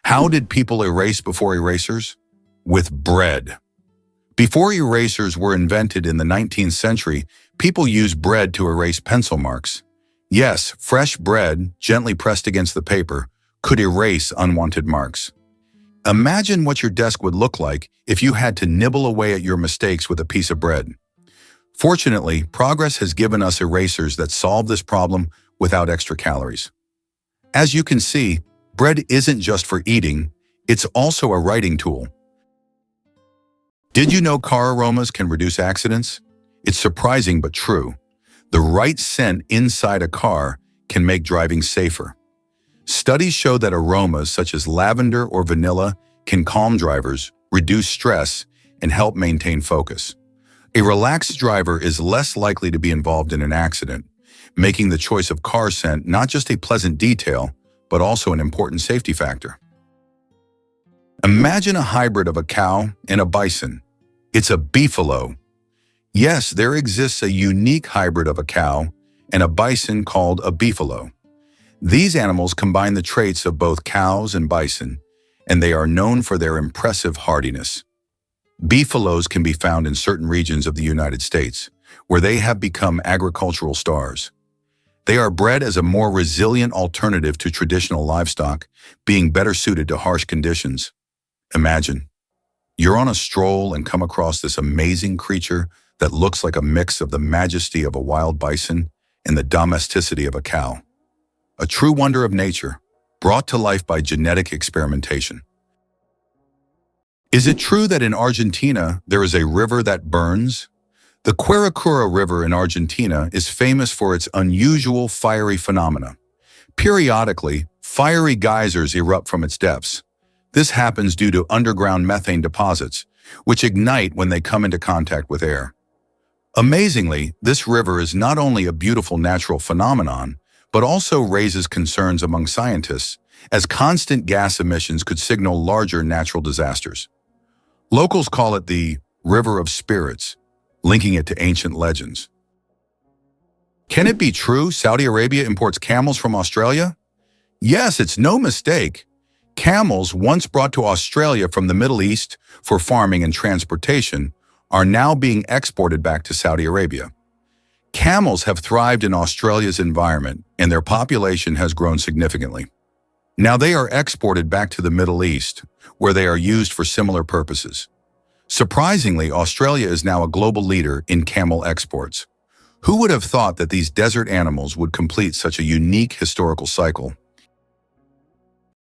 How did people erase before erasers? With bread. Before erasers were invented in the 19th century, people used bread to erase pencil marks. Yes, fresh bread, gently pressed against the paper, could erase unwanted marks. Imagine what your desk would look like if you had to nibble away at your mistakes with a piece of bread. Fortunately, progress has given us erasers that solve this problem without extra calories. As you can see, bread isn't just for eating, it's also a writing tool. Did you know car aromas can reduce accidents? It's surprising but true. The right scent inside a car can make driving safer. Studies show that aromas such as lavender or vanilla can calm drivers, reduce stress, and help maintain focus. A relaxed driver is less likely to be involved in an accident, making the choice of car scent not just a pleasant detail, but also an important safety factor. Imagine a hybrid of a cow and a bison. It's a beefalo. Yes, there exists a unique hybrid of a cow and a bison called a beefalo. These animals combine the traits of both cows and bison, and they are known for their impressive hardiness. Beefalos can be found in certain regions of the United States, where they have become agricultural stars. They are bred as a more resilient alternative to traditional livestock, being better suited to harsh conditions. Imagine, you're on a stroll and come across this amazing creature that looks like a mix of the majesty of a wild bison and the domesticity of a cow. A true wonder of nature, brought to life by genetic experimentation. Is it true that in Argentina there is a river that burns? The Quirecura River in Argentina is famous for its unusual fiery phenomena. Periodically, fiery geysers erupt from its depths. This happens due to underground methane deposits, which ignite when they come into contact with air. Amazingly, this river is not only a beautiful natural phenomenon, but also raises concerns among scientists, as constant gas emissions could signal larger natural disasters. Locals call it the River of Spirits, linking it to ancient legends. Can it be true Saudi Arabia imports camels from Australia? Yes, it's no mistake. Camels, once brought to Australia from the Middle East for farming and transportation, are now being exported back to Saudi Arabia. Camels have thrived in Australia's environment, and their population has grown significantly. Now they are exported back to the Middle East, where they are used for similar purposes. Surprisingly, Australia is now a global leader in camel exports. Who would have thought that these desert animals would complete such a unique historical cycle?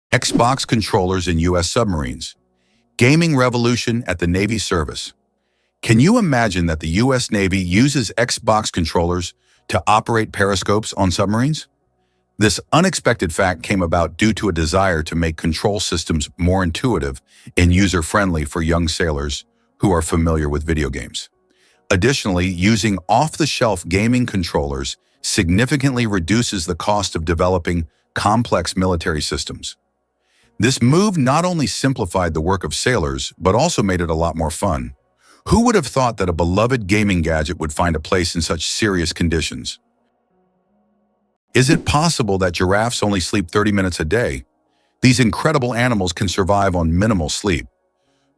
Xbox controllers in U.S. submarines. Gaming revolution at the Navy service. Can you imagine that the U.S. Navy uses Xbox controllers to operate periscopes on submarines? This unexpected fact came about due to a desire to make control systems more intuitive and user-friendly for young sailors who are familiar with video games. Additionally, using off-the-shelf gaming controllers significantly reduces the cost of developing complex military systems. This move not only simplified the work of sailors, but also made it a lot more fun. Who would have thought that a beloved gaming gadget would find a place in such serious conditions? Is it possible that giraffes only sleep 30 minutes a day? These incredible animals can survive on minimal sleep.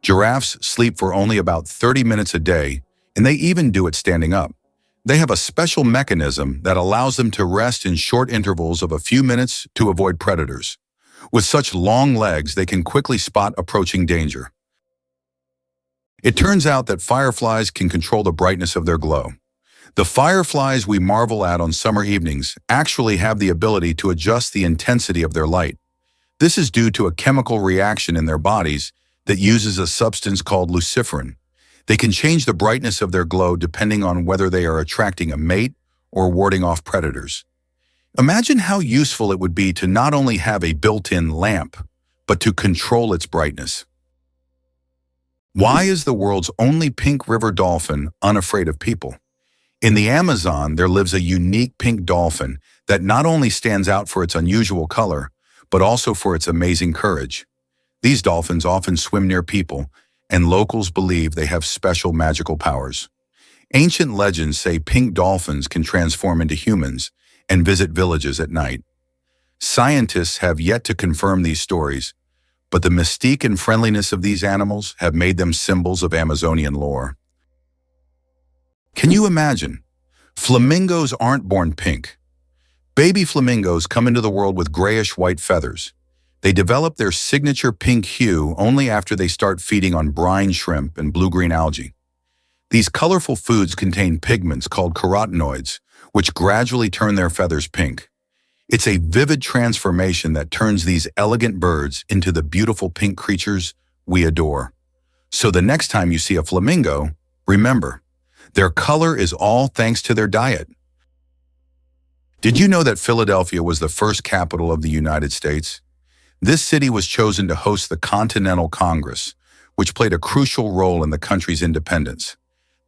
Giraffes sleep for only about 30 minutes a day, and they even do it standing up. They have a special mechanism that allows them to rest in short intervals of a few minutes to avoid predators. With such long legs, they can quickly spot approaching danger. It turns out that fireflies can control the brightness of their glow. The fireflies we marvel at on summer evenings actually have the ability to adjust the intensity of their light. This is due to a chemical reaction in their bodies that uses a substance called luciferin. They can change the brightness of their glow depending on whether they are attracting a mate or warding off predators. Imagine how useful it would be to not only have a built-in lamp, but to control its brightness. Why is the world's only pink river dolphin unafraid of people? In the Amazon, there lives a unique pink dolphin that not only stands out for its unusual color, but also for its amazing courage. These dolphins often swim near people, and locals believe they have special magical powers. Ancient legends say pink dolphins can transform into humans and visit villages at night. Scientists have yet to confirm these stories, but the mystique and friendliness of these animals have made them symbols of Amazonian lore. Can you imagine? Flamingos aren't born pink. Baby flamingos come into the world with grayish-white feathers. They develop their signature pink hue only after they start feeding on brine shrimp and blue-green algae. These colorful foods contain pigments called carotenoids, which gradually turn their feathers pink. It's a vivid transformation that turns these elegant birds into the beautiful pink creatures we adore. So the next time you see a flamingo, remember, their color is all thanks to their diet. Did you know that Philadelphia was the first capital of the United States? This city was chosen to host the Continental Congress, which played a crucial role in the country's independence.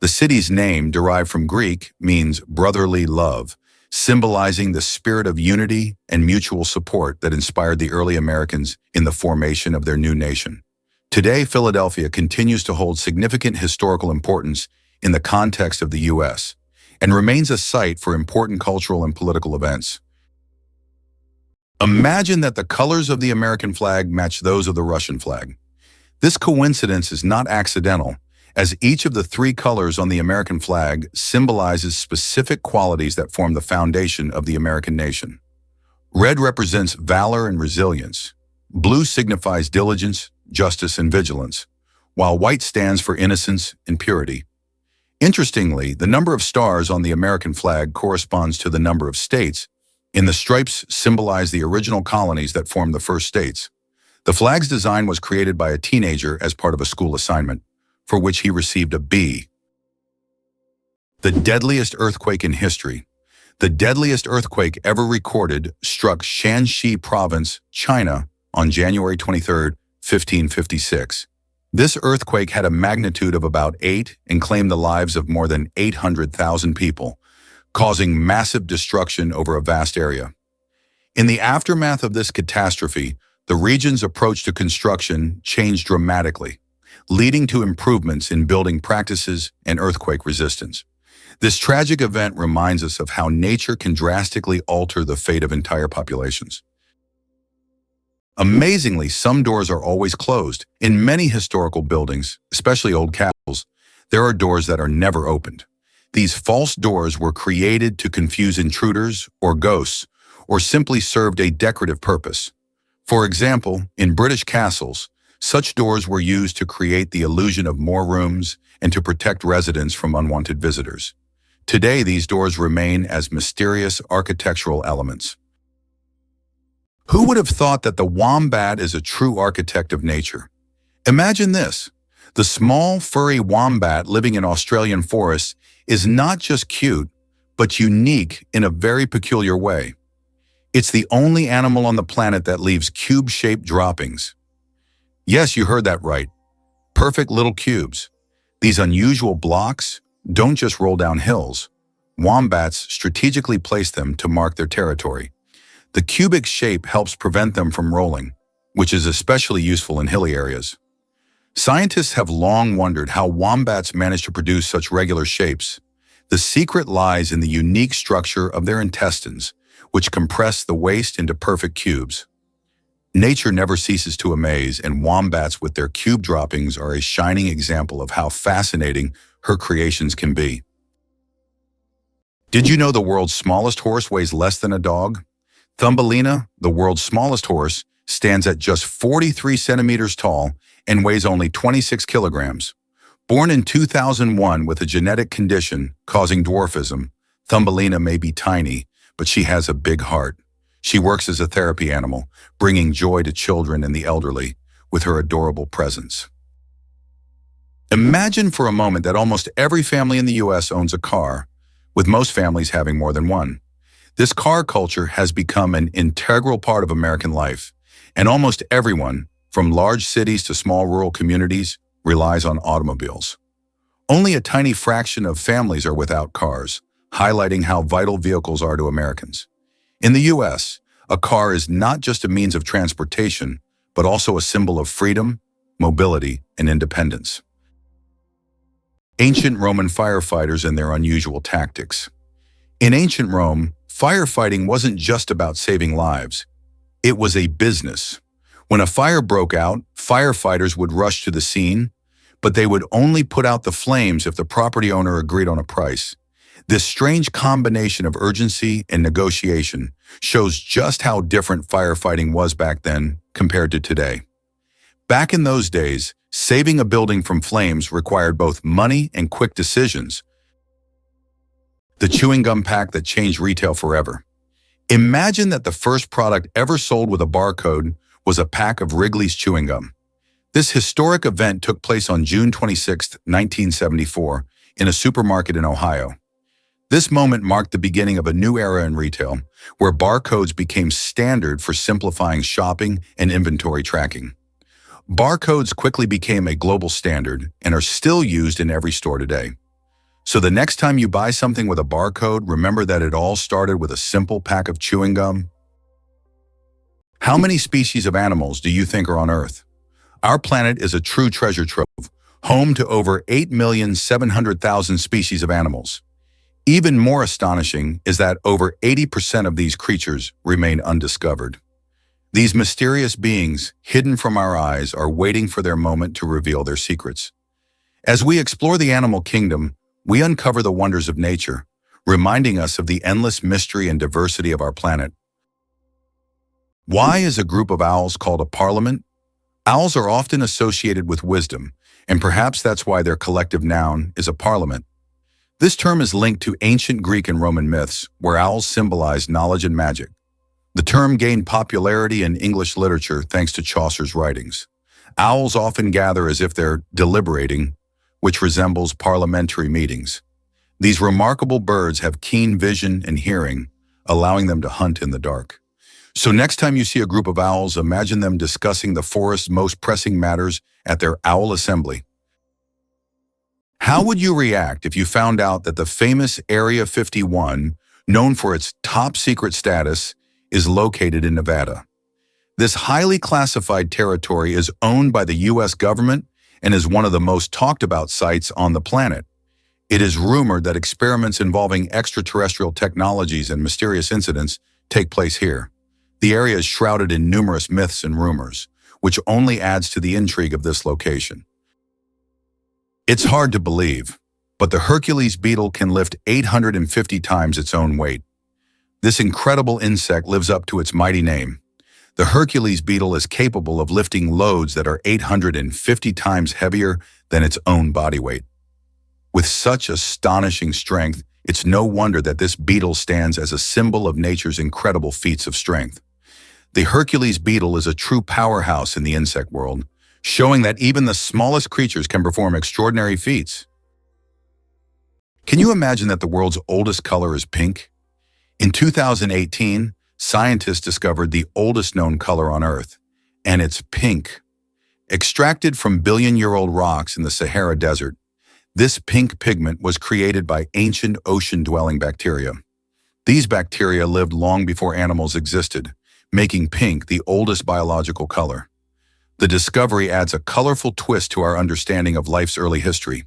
The city's name, derived from Greek, means brotherly love, symbolizing the spirit of unity and mutual support that inspired the early Americans in the formation of their new nation. Today, Philadelphia continues to hold significant historical importance in the context of the U.S. and remains a site for important cultural and political events. Imagine that the colors of the American flag match those of the Russian flag. This coincidence is not accidental, as each of the three colors on the American flag symbolizes specific qualities that form the foundation of the American nation. Red represents valor and resilience. Blue signifies diligence, justice, and vigilance, while white stands for innocence and purity. Interestingly, the number of stars on the American flag corresponds to the number of states, and the stripes symbolize the original colonies that formed the first states. The flag's design was created by a teenager as part of a school assignment, for which he received a B. The deadliest earthquake in history. The deadliest earthquake ever recorded struck Shanxi Province, China, on January 23, 1556. This earthquake had a magnitude of about 8 and claimed the lives of more than 800,000 people, causing massive destruction over a vast area. In the aftermath of this catastrophe, the region's approach to construction changed dramatically, leading to improvements in building practices and earthquake resistance. This tragic event reminds us of how nature can drastically alter the fate of entire populations. Amazingly, some doors are always closed. In many historical buildings, especially old castles, there are doors that are never opened. These false doors were created to confuse intruders or ghosts, or simply served a decorative purpose. For example, in British castles, such doors were used to create the illusion of more rooms and to protect residents from unwanted visitors. Today, these doors remain as mysterious architectural elements. Who would have thought that the wombat is a true architect of nature? Imagine this. The small, furry wombat living in Australian forests is not just cute, but unique in a very peculiar way. It's the only animal on the planet that leaves cube-shaped droppings. Yes, you heard that right. Perfect little cubes. These unusual blocks don't just roll down hills. Wombats strategically place them to mark their territory. The cubic shape helps prevent them from rolling, which is especially useful in hilly areas. Scientists have long wondered how wombats manage to produce such regular shapes. The secret lies in the unique structure of their intestines, which compress the waste into perfect cubes. Nature never ceases to amaze, and wombats with their cube droppings are a shining example of how fascinating her creations can be. Did you know the world's smallest horse weighs less than a dog? Thumbelina, the world's smallest horse, stands at just 43 centimeters tall and weighs only 26 kilograms. Born in 2001 with a genetic condition causing dwarfism, Thumbelina may be tiny, but she has a big heart. She works as a therapy animal, bringing joy to children and the elderly with her adorable presence. Imagine for a moment that almost every family in the U.S. owns a car, with most families having more than one. This car culture has become an integral part of American life, and almost everyone, from large cities to small rural communities, relies on automobiles. Only a tiny fraction of families are without cars, highlighting how vital vehicles are to Americans. In the U.S., a car is not just a means of transportation, but also a symbol of freedom, mobility, and independence. Ancient Roman firefighters and their unusual tactics. In ancient Rome, firefighting wasn't just about saving lives. It was a business. When a fire broke out, firefighters would rush to the scene, but they would only put out the flames if the property owner agreed on a price. This strange combination of urgency and negotiation shows just how different firefighting was back then compared to today. Back in those days, saving a building from flames required both money and quick decisions. The chewing gum pack that changed retail forever. Imagine that the first product ever sold with a barcode was a pack of Wrigley's chewing gum. This historic event took place on June 26, 1974, in a supermarket in Ohio. This moment marked the beginning of a new era in retail, where barcodes became standard for simplifying shopping and inventory tracking. Barcodes quickly became a global standard and are still used in every store today. So the next time you buy something with a barcode, remember that it all started with a simple pack of chewing gum. How many species of animals do you think are on Earth? Our planet is a true treasure trove, home to over 8,700,000 species of animals. Even more astonishing is that over 80% of these creatures remain undiscovered. These mysterious beings, hidden from our eyes, are waiting for their moment to reveal their secrets. As we explore the animal kingdom, we uncover the wonders of nature, reminding us of the endless mystery and diversity of our planet. Why is a group of owls called a parliament? Owls are often associated with wisdom, and perhaps that's why their collective noun is a parliament. This term is linked to ancient Greek and Roman myths, where owls symbolize knowledge and magic. The term gained popularity in English literature thanks to Chaucer's writings. Owls often gather as if they're deliberating, which resembles parliamentary meetings. These remarkable birds have keen vision and hearing, allowing them to hunt in the dark. So next time you see a group of owls, imagine them discussing the forest's most pressing matters at their owl assembly. How would you react if you found out that the famous Area 51, known for its top secret status, is located in Nevada? This highly classified territory is owned by the U.S. government and is one of the most talked about sites on the planet. It is rumored that experiments involving extraterrestrial technologies and mysterious incidents take place here. The area is shrouded in numerous myths and rumors, which only adds to the intrigue of this location. It's hard to believe, but the Hercules beetle can lift 850 times its own weight. This incredible insect lives up to its mighty name. The Hercules beetle is capable of lifting loads that are 850 times heavier than its own body weight. With such astonishing strength, it's no wonder that this beetle stands as a symbol of nature's incredible feats of strength. The Hercules beetle is a true powerhouse in the insect world, showing that even the smallest creatures can perform extraordinary feats. Can you imagine that the world's oldest color is pink? In 2018, scientists discovered the oldest known color on Earth, and it's pink. Extracted from billion-year-old rocks in the Sahara Desert, this pink pigment was created by ancient ocean-dwelling bacteria. These bacteria lived long before animals existed, making pink the oldest biological color. The discovery adds a colorful twist to our understanding of life's early history.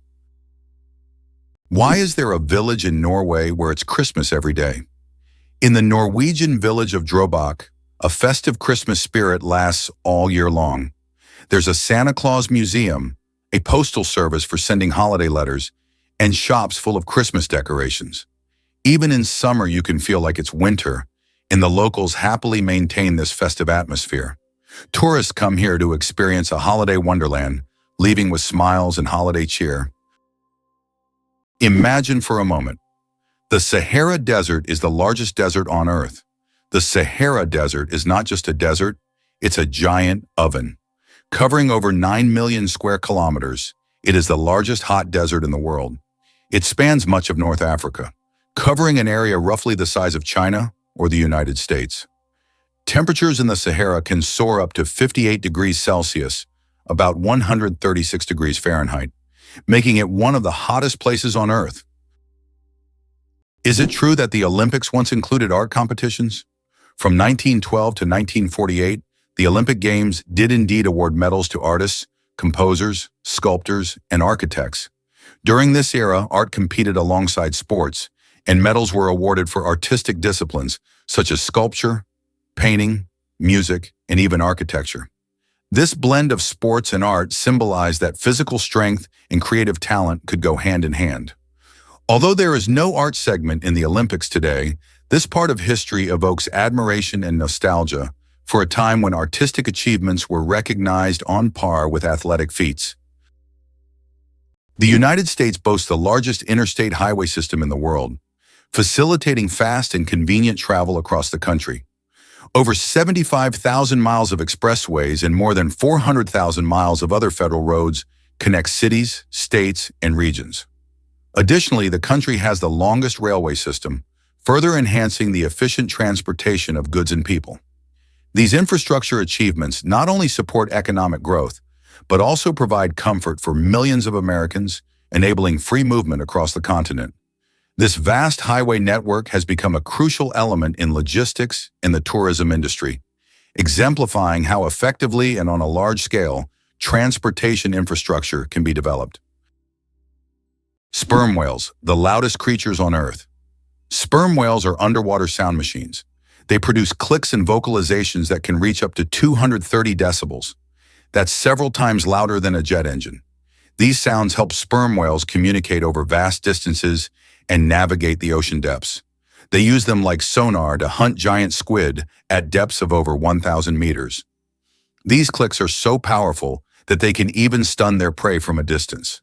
Why is there a village in Norway where it's Christmas every day? In the Norwegian village of Drøbak, a festive Christmas spirit lasts all year long. There's a Santa Claus museum, a postal service for sending holiday letters, and shops full of Christmas decorations. Even in summer, you can feel like it's winter, and the locals happily maintain this festive atmosphere. Tourists come here to experience a holiday wonderland, leaving with smiles and holiday cheer. Imagine for a moment. The Sahara Desert is the largest desert on Earth. The Sahara Desert is not just a desert, it's a giant oven. Covering over 9 million square kilometers, it is the largest hot desert in the world. It spans much of North Africa, covering an area roughly the size of China or the United States. Temperatures in the Sahara can soar up to 58 degrees Celsius, about 136 degrees Fahrenheit, making it one of the hottest places on Earth. Is it true that the Olympics once included art competitions? From 1912 to 1948, the Olympic Games did indeed award medals to artists, composers, sculptors, and architects. During this era, art competed alongside sports, and medals were awarded for artistic disciplines such as sculpture, painting, music, and even architecture. This blend of sports and art symbolized that physical strength and creative talent could go hand in hand. Although there is no art segment in the Olympics today, this part of history evokes admiration and nostalgia for a time when artistic achievements were recognized on par with athletic feats. The United States boasts the largest interstate highway system in the world, facilitating fast and convenient travel across the country. Over 75,000 miles of expressways and more than 400,000 miles of other federal roads connect cities, states, and regions. Additionally, the country has the longest railway system, further enhancing the efficient transportation of goods and people. These infrastructure achievements not only support economic growth, but also provide comfort for millions of Americans, enabling free movement across the continent. This vast highway network has become a crucial element in logistics and the tourism industry, exemplifying how effectively and on a large scale transportation infrastructure can be developed. Sperm whales, the loudest creatures on Earth. Sperm whales are underwater sound machines. They produce clicks and vocalizations that can reach up to 230 decibels. That's several times louder than a jet engine. These sounds help sperm whales communicate over vast distances and navigate the ocean depths. They use them like sonar to hunt giant squid at depths of over 1,000 meters. These clicks are so powerful that they can even stun their prey from a distance.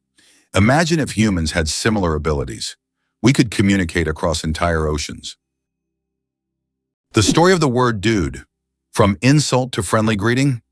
Imagine if humans had similar abilities. We could communicate across entire oceans. The story of the word dude. From insult to friendly greeting?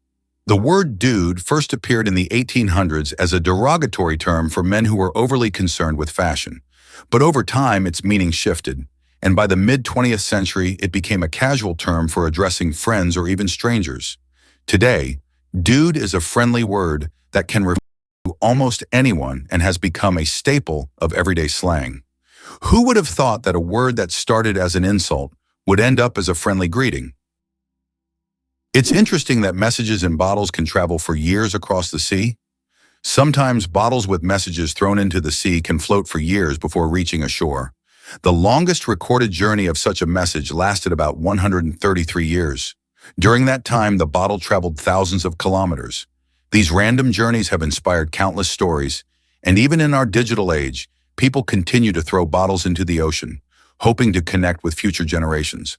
The word dude first appeared in the 1800s as a derogatory term for men who were overly concerned with fashion. But over time, its meaning shifted, and by the mid-20th century, it became a casual term for addressing friends or even strangers. Today, dude is a friendly word that can refer to almost anyone and has become a staple of everyday slang. Who would have thought that a word that started as an insult would end up as a friendly greeting? It's interesting that messages in bottles can travel for years across the sea. Sometimes bottles with messages thrown into the sea can float for years before reaching a shore. The longest recorded journey of such a message lasted about 133 years. During that time, the bottle traveled thousands of kilometers. These random journeys have inspired countless stories, and even in our digital age, people continue to throw bottles into the ocean, hoping to connect with future generations.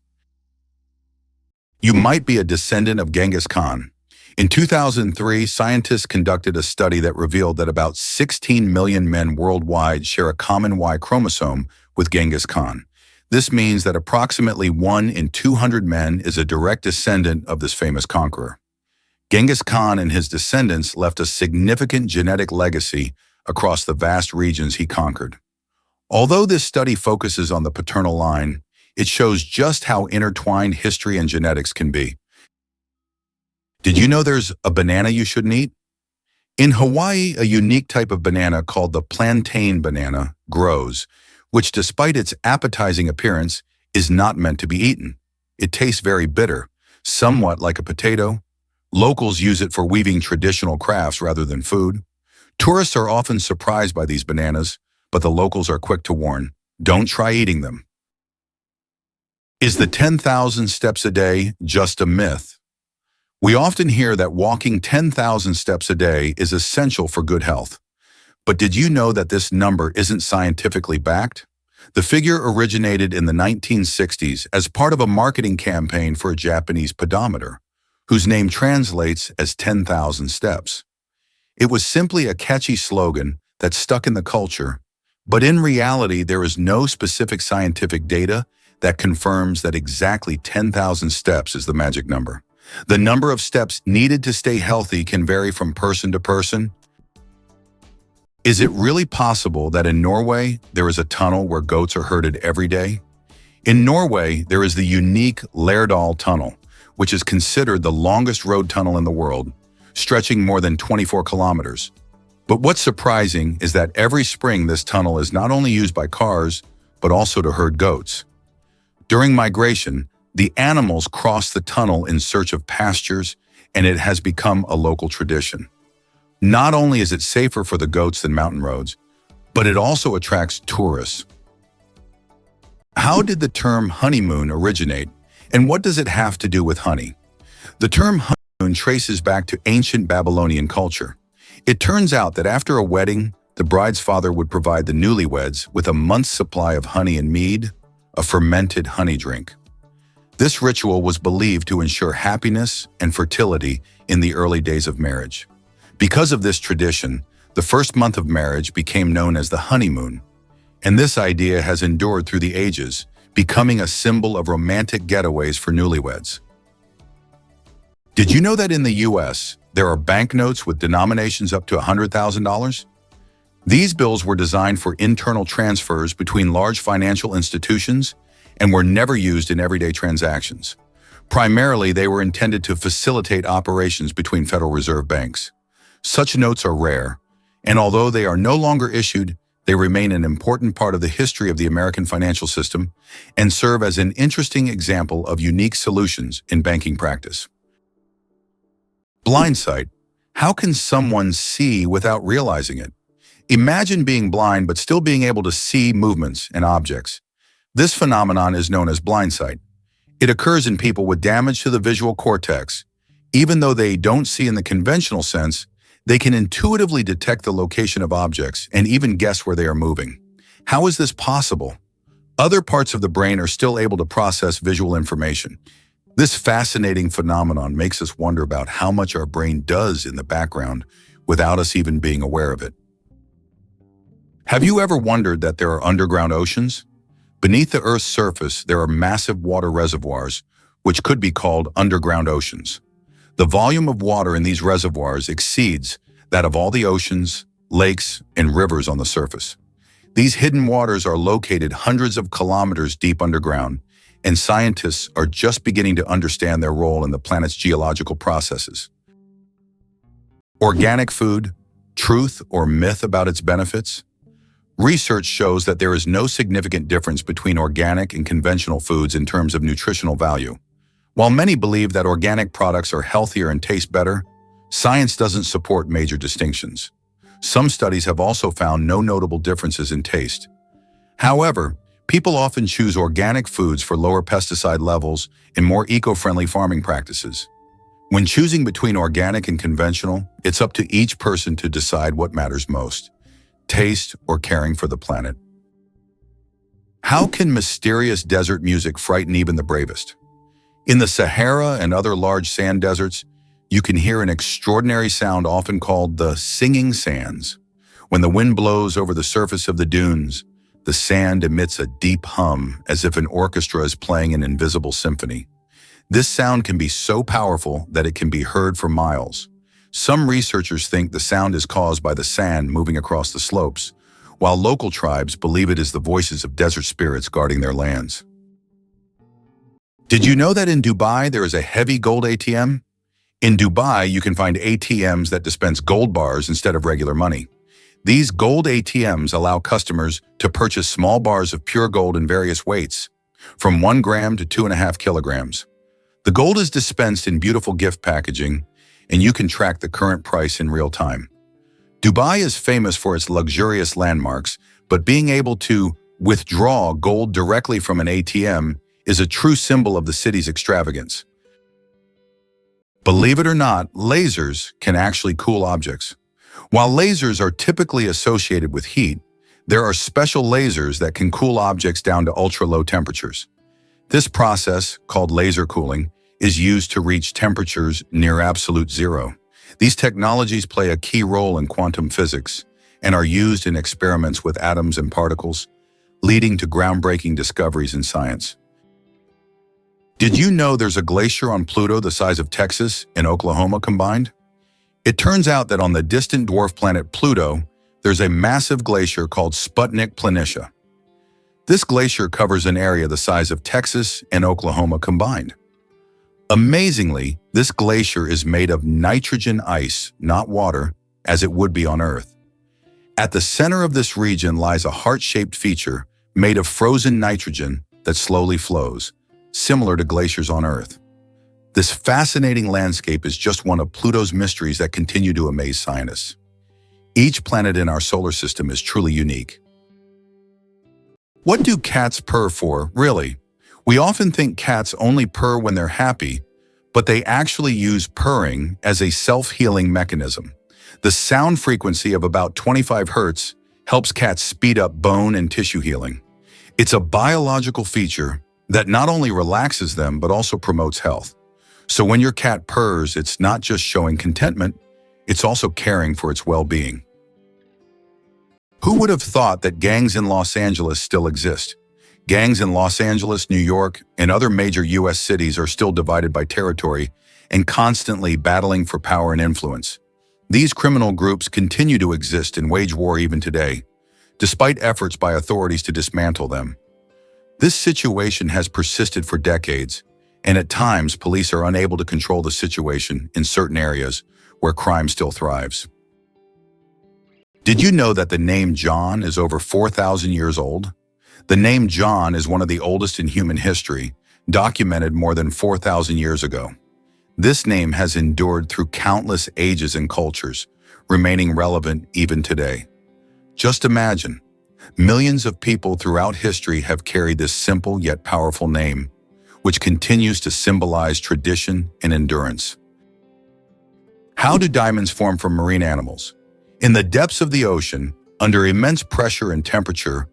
You might be a descendant of Genghis Khan. In 2003, scientists conducted a study that revealed that about 16 million men worldwide share a common Y chromosome with Genghis Khan. This means that approximately 1 in 200 men is a direct descendant of this famous conqueror. Genghis Khan and his descendants left a significant genetic legacy across the vast regions he conquered. Although this study focuses on the paternal line, it shows just how intertwined history and genetics can be. Did you know there's a banana you shouldn't eat? In Hawaii, a unique type of banana called the plantain banana grows, which despite its appetizing appearance, is not meant to be eaten. It tastes very bitter, somewhat like a potato. Locals use it for weaving traditional crafts rather than food. Tourists are often surprised by these bananas, but the locals are quick to warn, don't try eating them. Is the 10,000 steps a day just a myth? We often hear that walking 10,000 steps a day is essential for good health. But did you know that this number isn't scientifically backed? The figure originated in the 1960s as part of a marketing campaign for a Japanese pedometer, whose name translates as 10,000 steps. It was simply a catchy slogan that stuck in the culture, but in reality, there is no specific scientific data that confirms that exactly 10,000 steps is the magic number. The number of steps needed to stay healthy can vary from person to person. Is it really possible that in Norway, there is a tunnel where goats are herded every day? In Norway, there is the unique Lærdal Tunnel, which is considered the longest road tunnel in the world, stretching more than 24 kilometers. But what's surprising is that every spring this tunnel is not only used by cars, but also to herd goats. During migration, the animals cross the tunnel in search of pastures, and it has become a local tradition. Not only is it safer for the goats than mountain roads, but it also attracts tourists. How did the term honeymoon originate, and what does it have to do with honey? The term traces back to ancient Babylonian culture. It turns out that after a wedding, the bride's father would provide the newlyweds with a month's supply of honey and mead, a fermented honey drink. This ritual was believed to ensure happiness and fertility in the early days of marriage. Because of this tradition, the first month of marriage became known as the honeymoon, and this idea has endured through the ages, becoming a symbol of romantic getaways for newlyweds. Did you know that in the US, there are banknotes with denominations up to $100,000? These bills were designed for internal transfers between large financial institutions and were never used in everyday transactions. Primarily, they were intended to facilitate operations between Federal Reserve banks. Such notes are rare, and although they are no longer issued, they remain an important part of the history of the American financial system and serve as an interesting example of unique solutions in banking practice. Blindsight. How can someone see without realizing it? Imagine being blind but still being able to see movements and objects. This phenomenon is known as blindsight. It occurs in people with damage to the visual cortex. Even though they don't see in the conventional sense, they can intuitively detect the location of objects and even guess where they are moving. How is this possible? Other parts of the brain are still able to process visual information. This fascinating phenomenon makes us wonder about how much our brain does in the background without us even being aware of it. Have you ever wondered that there are underground oceans? Beneath the Earth's surface, there are massive water reservoirs, which could be called underground oceans. The volume of water in these reservoirs exceeds that of all the oceans, lakes, and rivers on the surface. These hidden waters are located hundreds of kilometers deep underground, and scientists are just beginning to understand their role in the planet's geological processes. Organic food, truth or myth about its benefits? Research shows that there is no significant difference between organic and conventional foods in terms of nutritional value. While many believe that organic products are healthier and taste better, science doesn't support major distinctions. Some studies have also found no notable differences in taste. However, people often choose organic foods for lower pesticide levels and more eco-friendly farming practices. When choosing between organic and conventional, it's up to each person to decide what matters most: taste or caring for the planet. How can mysterious desert music frighten even the bravest? In the Sahara and other large sand deserts, you can hear an extraordinary sound often called the singing sands. When the wind blows over the surface of the dunes, the sand emits a deep hum as if an orchestra is playing an invisible symphony. This sound can be so powerful that it can be heard for miles. Some researchers think the sound is caused by the sand moving across the slopes, while local tribes believe it is the voices of desert spirits guarding their lands. Did you know that in Dubai there is a heavy gold ATM? In Dubai, you can find ATMs that dispense gold bars instead of regular money. These gold ATMs allow customers to purchase small bars of pure gold in various weights, from 1 gram to 2.5 kilograms. The gold is dispensed in beautiful gift packaging, and you can track the current price in real time. Dubai is famous for its luxurious landmarks, but being able to withdraw gold directly from an ATM is a true symbol of the city's extravagance. Believe it or not, lasers can actually cool objects. While lasers are typically associated with heat, there are special lasers that can cool objects down to ultra-low temperatures. This process, called laser cooling, is used to reach temperatures near absolute zero. These technologies play a key role in quantum physics and are used in experiments with atoms and particles, leading to groundbreaking discoveries in science. Did you know there's a glacier on Pluto the size of Texas and Oklahoma combined? It turns out that on the distant dwarf planet Pluto, there's a massive glacier called Sputnik Planitia. This glacier covers an area the size of Texas and Oklahoma combined. Amazingly, this glacier is made of nitrogen ice, not water, as it would be on Earth. At the center of this region lies a heart-shaped feature made of frozen nitrogen that slowly flows, similar to glaciers on Earth. This fascinating landscape is just one of Pluto's mysteries that continue to amaze scientists. Each planet in our solar system is truly unique. What do cats purr for, really? We often think cats only purr when they're happy, but they actually use purring as a self-healing mechanism. The sound frequency of about 25 hertz helps cats speed up bone and tissue healing. It's a biological feature that not only relaxes them but also promotes health. So when your cat purrs, it's not just showing contentment, it's also caring for its well-being. Who would have thought that gangs in Los Angeles still exist? Gangs in Los Angeles, New York, and other major U.S. cities are still divided by territory and constantly battling for power and influence. These criminal groups continue to exist and wage war even today, despite efforts by authorities to dismantle them. This situation has persisted for decades, and at times police are unable to control the situation in certain areas where crime still thrives. Did you know that the name John is over 4,000 years old? The name John is one of the oldest in human history, documented more than 4,000 years ago. This name has endured through countless ages and cultures, remaining relevant even today. Just imagine, millions of people throughout history have carried this simple yet powerful name, which continues to symbolize tradition and endurance. How do diamonds form from marine animals? In the depths of the ocean, under immense pressure and temperature,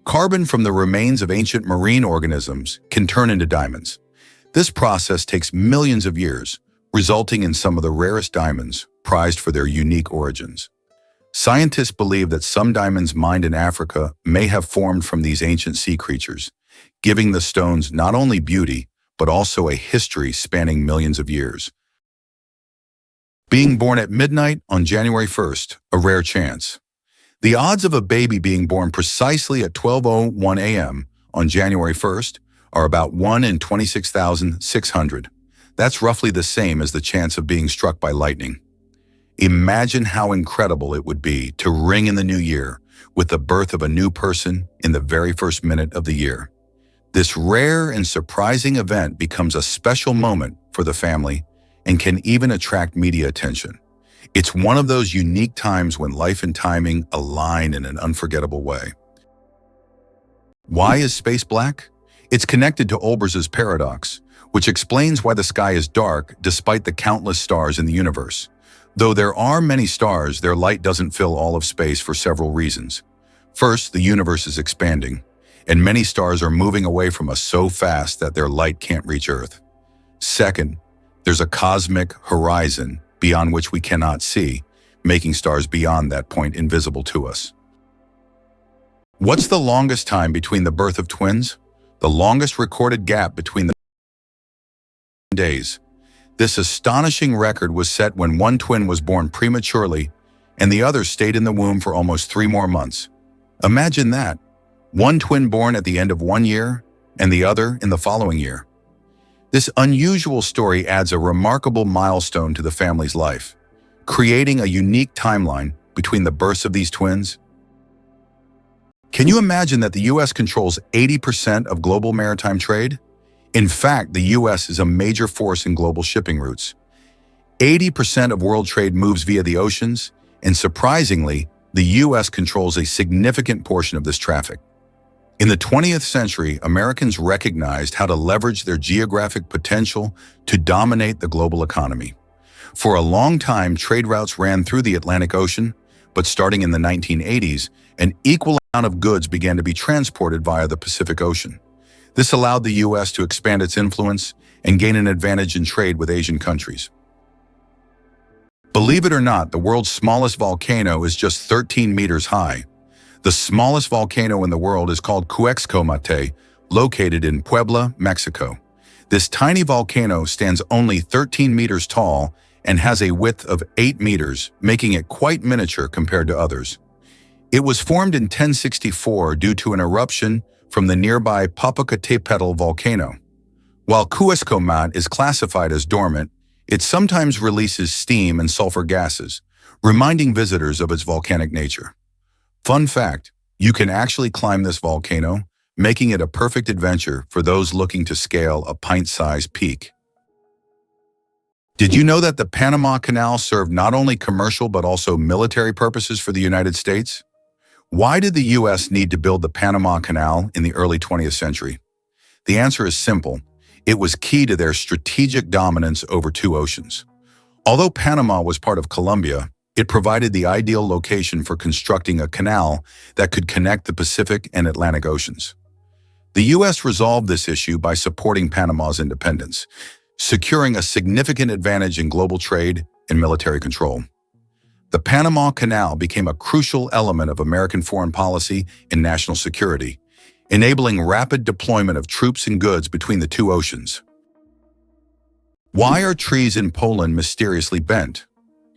carbon from the remains of ancient marine organisms can turn into diamonds. This process takes millions of years, resulting in some of the rarest diamonds, prized for their unique origins. Scientists believe that some diamonds mined in Africa may have formed from these ancient sea creatures, giving the stones not only beauty, but also a history spanning millions of years. Being born at midnight on January 1st, a rare chance. The odds of a baby being born precisely at 12:01 a.m. on January 1st are about 1 in 26,600. That's roughly the same as the chance of being struck by lightning. Imagine how incredible it would be to ring in the new year with the birth of a new person in the very first minute of the year. This rare and surprising event becomes a special moment for the family and can even attract media attention. It's one of those unique times when life and timing align in an unforgettable way. Why is space black? It's connected to Olbers's paradox, which explains why the sky is dark despite the countless stars in the universe. Though there are many stars, their light doesn't fill all of space for several reasons. First, the universe is expanding, and many stars are moving away from us so fast that their light can't reach Earth. Second, there's a cosmic horizon beyond which we cannot see, making stars beyond that point invisible to us. What's the longest time between the birth of twins? The longest recorded gap between the days. This astonishing record was set when one twin was born prematurely and the other stayed in the womb for almost 3 more months. Imagine that, one twin born at the end of 1 year and the other in the following year. This unusual story adds a remarkable milestone to the family's life, creating a unique timeline between the births of these twins. Can you imagine that the U.S. controls 80% of global maritime trade? In fact, the U.S. is a major force in global shipping routes. 80% of world trade moves via the oceans, and surprisingly, the U.S. controls a significant portion of this traffic. In the 20th century, Americans recognized how to leverage their geographic potential to dominate the global economy. For a long time, trade routes ran through the Atlantic Ocean, but starting in the 1980s, an equal amount of goods began to be transported via the Pacific Ocean. This allowed the U.S. to expand its influence and gain an advantage in trade with Asian countries. Believe it or not, the world's smallest volcano is just 13 meters high. The smallest volcano in the world is called Cuexcomate, located in Puebla, Mexico. This tiny volcano stands only 13 meters tall and has a width of 8 meters, making it quite miniature compared to others. It was formed in 1064 due to an eruption from the nearby Popocatépetl volcano. While Cuexcomate is classified as dormant, it sometimes releases steam and sulfur gases, reminding visitors of its volcanic nature. Fun fact, you can actually climb this volcano, making it a perfect adventure for those looking to scale a pint-sized peak. Did you know that the Panama Canal served not only commercial but also military purposes for the United States? Why did the U.S. need to build the Panama Canal in the early 20th century? The answer is simple. It was key to their strategic dominance over two oceans. Although Panama was part of Colombia, it provided the ideal location for constructing a canal that could connect the Pacific and Atlantic Oceans. The U.S. resolved this issue by supporting Panama's independence, securing a significant advantage in global trade and military control. The Panama Canal became a crucial element of American foreign policy and national security, enabling rapid deployment of troops and goods between the two oceans. Why are trees in Poland mysteriously bent?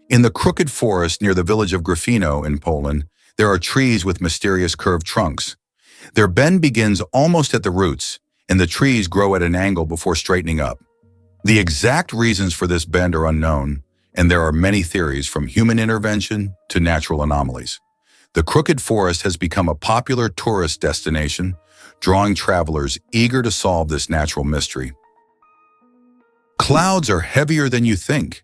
In the crooked forest near the village of Gryfino in Poland, there are trees with mysterious curved trunks. Their bend begins almost at the roots, and the trees grow at an angle before straightening up. The exact reasons for this bend are unknown, and there are many theories from human intervention to natural anomalies. The crooked forest has become a popular tourist destination, drawing travelers eager to solve this natural mystery. Clouds are heavier than you think.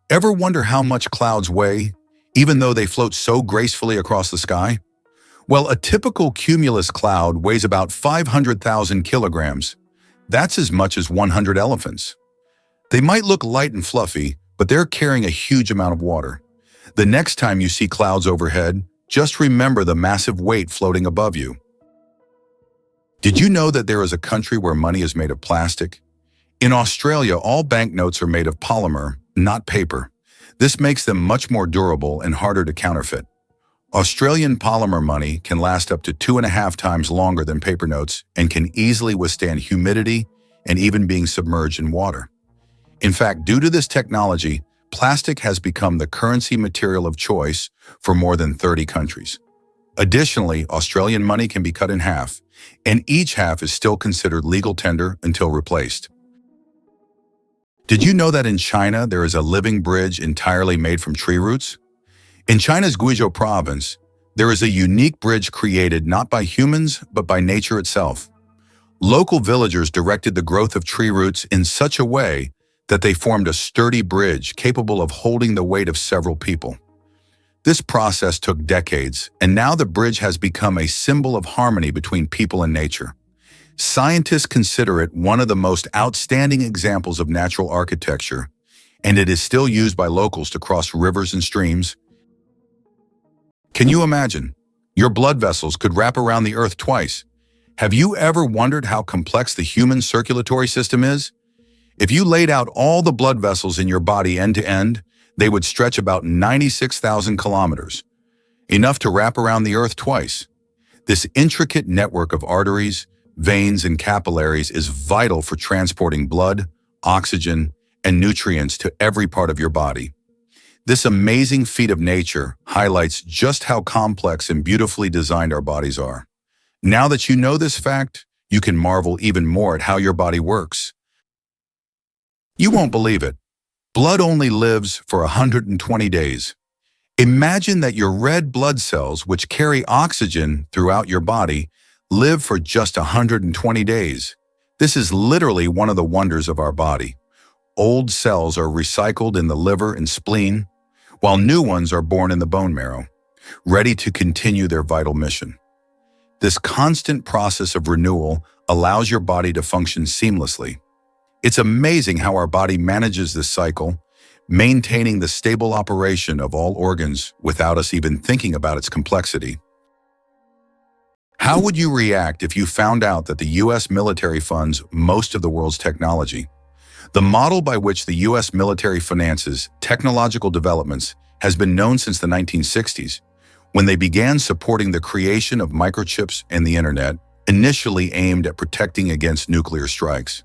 Ever wonder how much clouds weigh, even though they float so gracefully across the sky? Well, a typical cumulus cloud weighs about 500,000 kilograms. That's as much as 100 elephants. They might look light and fluffy, but they're carrying a huge amount of water. The next time you see clouds overhead, just remember the massive weight floating above you. Did you know that there is a country where money is made of plastic? In Australia, all banknotes are made of polymer, not paper. This makes them much more durable and harder to counterfeit. Australian polymer money can last up to 2.5 times longer than paper notes and can easily withstand humidity and even being submerged in water. In fact, due to this technology, plastic has become the currency material of choice for more than 30 countries. Additionally, Australian money can be cut in half, and each half is still considered legal tender until replaced. Did you know that in China there is a living bridge entirely made from tree roots? In China's Guizhou province, there is a unique bridge created not by humans but by nature itself. Local villagers directed the growth of tree roots in such a way that they formed a sturdy bridge capable of holding the weight of several people. This process took decades, and now the bridge has become a symbol of harmony between people and nature. Scientists consider it one of the most outstanding examples of natural architecture, and it is still used by locals to cross rivers and streams. Can you imagine? Your blood vessels could wrap around the earth twice. Have you ever wondered how complex the human circulatory system is? If you laid out all the blood vessels in your body end to end, they would stretch about 96,000 kilometers, enough to wrap around the earth twice. This intricate network of arteries, veins, and capillaries is vital for transporting blood, oxygen, and nutrients to every part of your body. This amazing feat of nature highlights just how complex and beautifully designed our bodies are. Now that you know this fact, you can marvel even more at how your body works. You won't believe it. Blood only lives for 120 days. Imagine that your red blood cells, which carry oxygen throughout your body, live for just 120 days. This is literally one of the wonders of our body. Old cells are recycled in the liver and spleen, while new ones are born in the bone marrow, ready to continue their vital mission. This constant process of renewal allows your body to function seamlessly. It's amazing how our body manages this cycle, maintaining the stable operation of all organs without us even thinking about its complexity. How would you react if you found out that the U.S. military funds most of the world's technology? The model by which the U.S. military finances technological developments has been known since the 1960s, when they began supporting the creation of microchips and the internet, initially aimed at protecting against nuclear strikes.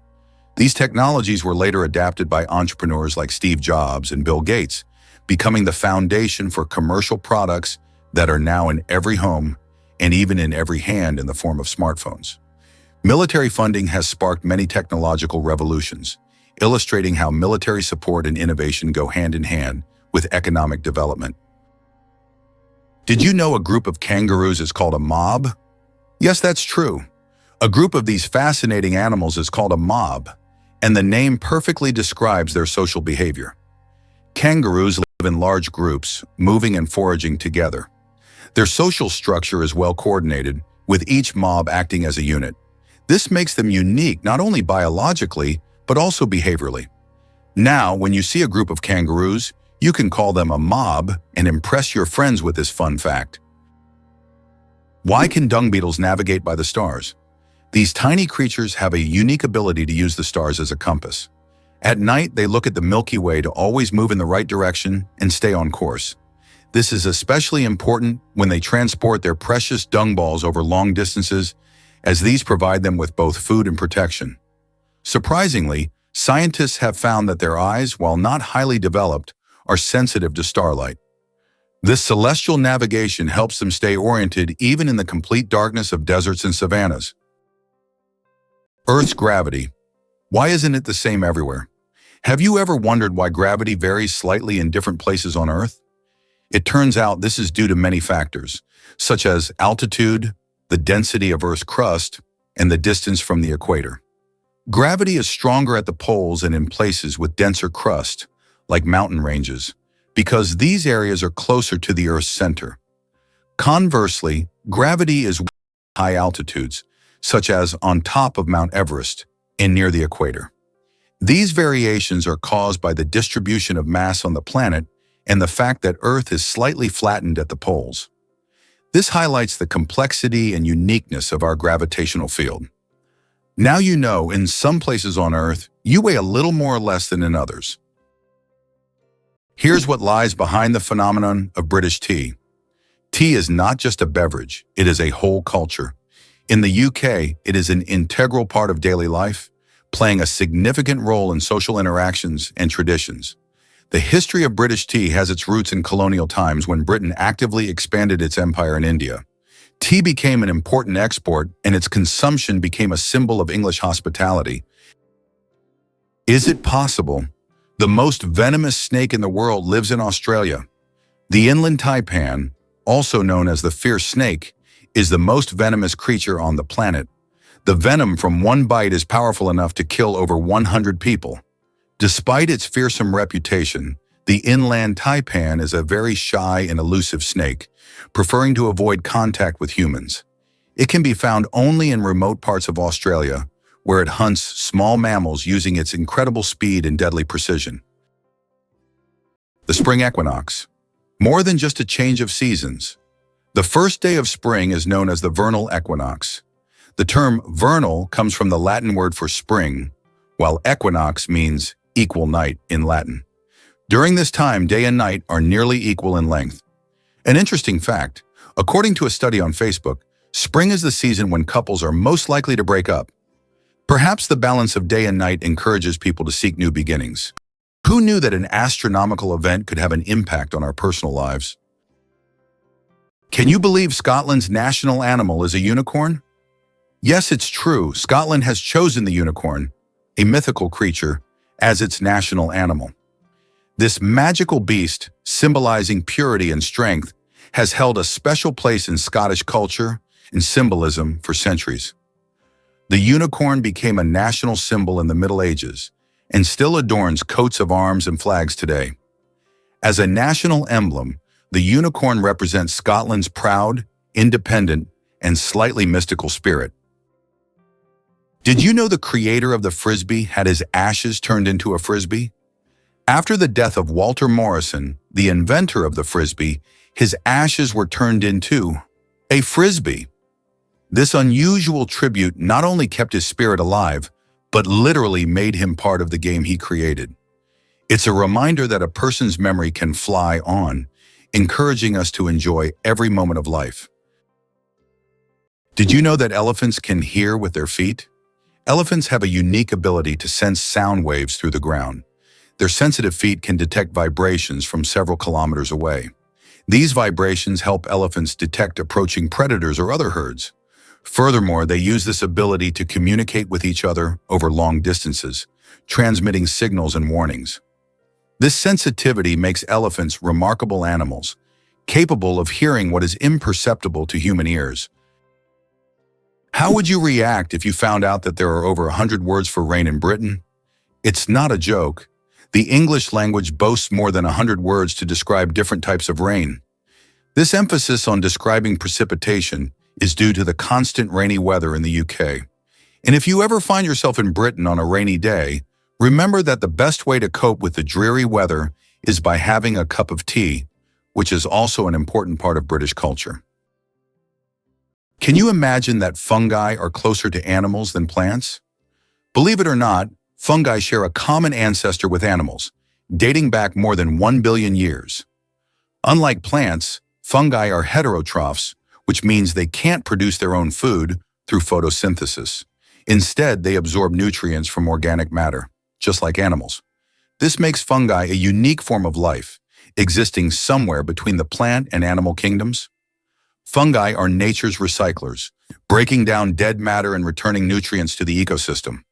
These technologies were later adapted by entrepreneurs like Steve Jobs and Bill Gates, becoming the foundation for commercial products that are now in every home and even in every hand in the form of smartphones. Military funding has sparked many technological revolutions, illustrating how military support and innovation go hand in hand with economic development. Did you know a group of kangaroos is called a mob? Yes, that's true. A group of these fascinating animals is called a mob, and the name perfectly describes their social behavior. Kangaroos live in large groups, moving and foraging together. Their social structure is well coordinated, with each mob acting as a unit. This makes them unique not only biologically, but also behaviorally. Now, when you see a group of kangaroos, you can call them a mob and impress your friends with this fun fact. Why can dung beetles navigate by the stars? These tiny creatures have a unique ability to use the stars as a compass. At night, they look at the Milky Way to always move in the right direction and stay on course. This is especially important when they transport their precious dung balls over long distances, as these provide them with both food and protection. Surprisingly, scientists have found that their eyes, while not highly developed, are sensitive to starlight. This celestial navigation helps them stay oriented even in the complete darkness of deserts and savannas. Earth's gravity. Why isn't it the same everywhere? Have you ever wondered why gravity varies slightly in different places on Earth? It turns out this is due to many factors, such as altitude, the density of Earth's crust, and the distance from the equator. Gravity is stronger at the poles and in places with denser crust, like mountain ranges, because these areas are closer to the Earth's center. Conversely, gravity is weak at high altitudes, such as on top of Mount Everest and near the equator. These variations are caused by the distribution of mass on the planet and the fact that Earth is slightly flattened at the poles. This highlights the complexity and uniqueness of our gravitational field. Now you know, in some places on Earth, you weigh a little more or less than in others. Here's what lies behind the phenomenon of British tea. Tea is not just a beverage, it is a whole culture. In the UK, it is an integral part of daily life, playing a significant role in social interactions and traditions. The history of British tea has its roots in colonial times when Britain actively expanded its empire in India. Tea became an important export, and its consumption became a symbol of English hospitality. Is it possible? The most venomous snake in the world lives in Australia. The inland taipan, also known as the fierce snake, is the most venomous creature on the planet. The venom from one bite is powerful enough to kill over 100 people. Despite its fearsome reputation, the inland taipan is a very shy and elusive snake, preferring to avoid contact with humans. It can be found only in remote parts of Australia, where it hunts small mammals using its incredible speed and deadly precision. The spring equinox. More than just a change of seasons. The first day of spring is known as the vernal equinox. The term vernal comes from the Latin word for spring, while equinox means equal night in Latin. During this time, day and night are nearly equal in length. An interesting fact, according to a study on Facebook, spring is the season when couples are most likely to break up. Perhaps the balance of day and night encourages people to seek new beginnings. Who knew that an astronomical event could have an impact on our personal lives? Can you believe Scotland's national animal is a unicorn? Yes, it's true. Scotland has chosen the unicorn, a mythical creature, as its national animal. This magical beast, symbolizing purity and strength, has held a special place in Scottish culture and symbolism for centuries. The unicorn became a national symbol in the Middle Ages and still adorns coats of arms and flags today. As a national emblem, the unicorn represents Scotland's proud, independent, and slightly mystical spirit. Did you know the creator of the Frisbee had his ashes turned into a Frisbee? After the death of Walter Morrison, the inventor of the Frisbee, his ashes were turned into a Frisbee. This unusual tribute not only kept his spirit alive, but literally made him part of the game he created. It's a reminder that a person's memory can fly on, encouraging us to enjoy every moment of life. Did you know that elephants can hear with their feet? Elephants have a unique ability to sense sound waves through the ground. Their sensitive feet can detect vibrations from several kilometers away. These vibrations help elephants detect approaching predators or other herds. Furthermore, they use this ability to communicate with each other over long distances, transmitting signals and warnings. This sensitivity makes elephants remarkable animals, capable of hearing what is imperceptible to human ears. How would you react if you found out that there are over 100 words for rain in Britain? It's not a joke. The English language boasts more than 100 words to describe different types of rain. This emphasis on describing precipitation is due to the constant rainy weather in the UK. And if you ever find yourself in Britain on a rainy day, Remember that the best way to cope with the dreary weather is by having a cup of tea, which is also an important part of British culture. Can you imagine that fungi are closer to animals than plants? Believe it or not, fungi share a common ancestor with animals, dating back more than 1 billion years. Unlike plants, fungi are heterotrophs, which means they can't produce their own food through photosynthesis. Instead, they absorb nutrients from organic matter, just like animals. This makes fungi a unique form of life, existing somewhere between the plant and animal kingdoms. Fungi are nature's recyclers, breaking down dead matter and returning nutrients to the ecosystem.